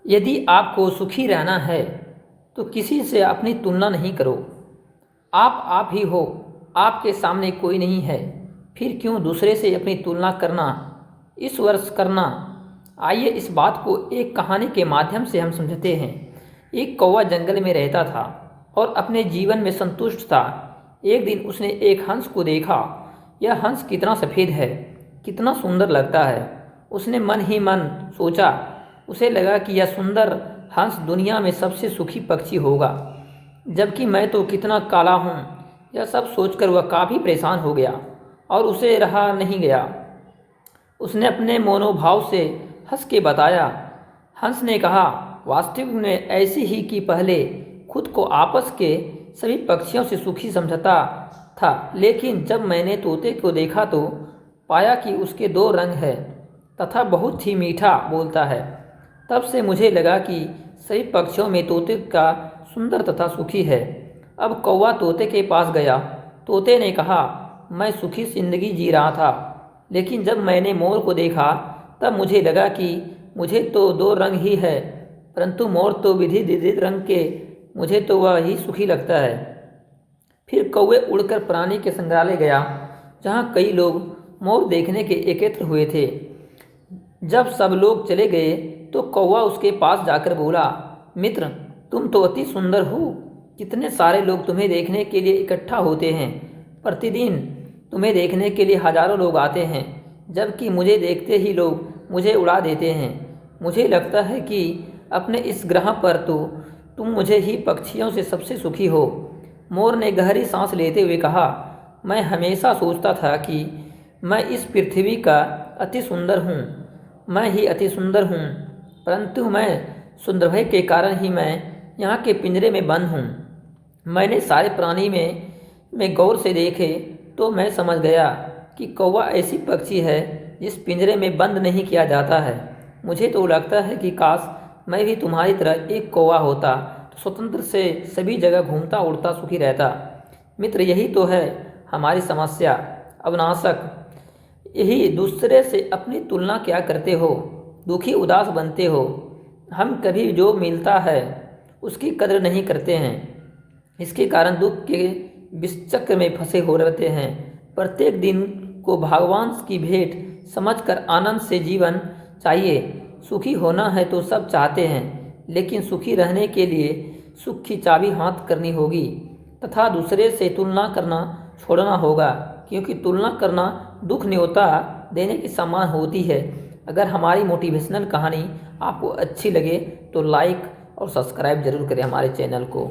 यदि आपको सुखी रहना है तो किसी से अपनी तुलना नहीं करो। आप ही हो, आपके सामने कोई नहीं है, फिर क्यों दूसरे से अपनी तुलना करना, इस वर्ष करना। आइए इस बात को एक कहानी के माध्यम से हम समझते हैं। एक कौवा जंगल में रहता था और अपने जीवन में संतुष्ट था। एक दिन उसने एक हंस को देखा। यह हंस कितना सफ़ेद है, कितना सुंदर लगता है। उसने मन ही मन सोचा। उसे लगा कि यह सुंदर हंस दुनिया में सबसे सुखी पक्षी होगा, जबकि मैं तो कितना काला हूँ। यह सब सोचकर वह काफ़ी परेशान हो गया और उसे रहा नहीं गया। उसने अपने मनोभाव से हंस के बताया। हंस ने कहा, वास्तविक में ऐसी ही कि पहले खुद को आपस के सभी पक्षियों से सुखी समझता था, लेकिन जब मैंने तोते को देखा तो पाया कि उसके दो रंग हैं तथा बहुत ही मीठा बोलता है। तब से मुझे लगा कि सभी पक्षियों में तोते का सुंदर तथा सुखी है। अब कौवा तोते के पास गया। तोते ने कहा, मैं सुखी जिंदगी जी रहा था, लेकिन जब मैंने मोर को देखा तब मुझे लगा कि मुझे तो दो रंग ही है, परंतु मोर तो विविध रंग के, मुझे तो वह ही सुखी लगता है। फिर कौवे उड़कर प्राणी के संग्रहालय गया, जहाँ कई लोग मोर देखने के एकत्र हुए थे। जब सब लोग चले गए तो कौवा उसके पास जाकर बोला, मित्र, तुम तो अति सुंदर हो। कितने सारे लोग तुम्हें देखने के लिए इकट्ठा होते हैं। प्रतिदिन तुम्हें देखने के लिए हजारों लोग आते हैं, जबकि मुझे देखते ही लोग मुझे उड़ा देते हैं। मुझे लगता है कि अपने इस ग्रह पर तो तुम मुझे ही पक्षियों से सबसे सुखी हो। मोर ने गहरी सांस लेते हुए कहा, मैं हमेशा सोचता था कि मैं इस पृथ्वी का अति सुंदर हूँ, मैं ही अति सुंदर हूँ, परंतु मैं सुंदर के कारण ही मैं यहाँ के पिंजरे में बंद हूँ। मैंने सारे प्राणी में गौर से देखे तो मैं समझ गया कि कौवा ऐसी पक्षी है जिस पिंजरे में बंद नहीं किया जाता है। मुझे तो लगता है कि काश मैं भी तुम्हारी तरह एक कौवा होता तो स्वतंत्र से सभी जगह घूमता उड़ता सुखी रहता। मित्र, यही तो है हमारी समस्या, अवनाशक। यही दूसरे से अपनी तुलना क्या करते हो, दुखी उदास बनते हो। हम कभी जो मिलता है उसकी कदर नहीं करते हैं, इसके कारण दुख के विषचक्र में फंसे हो रहते हैं। प्रत्येक दिन को भगवान की भेंट समझकर आनंद से जीवन चाहिए। सुखी होना है तो सब चाहते हैं, लेकिन सुखी रहने के लिए सुख की चाबी हाथ करनी होगी तथा दूसरे से तुलना करना छोड़ना होगा, क्योंकि तुलना करना दुख न्योता देने के समान होती है। अगर हमारी मोटिवेशनल कहानी आपको अच्छी लगे तो लाइक और सब्सक्राइब जरूर करें हमारे चैनल को।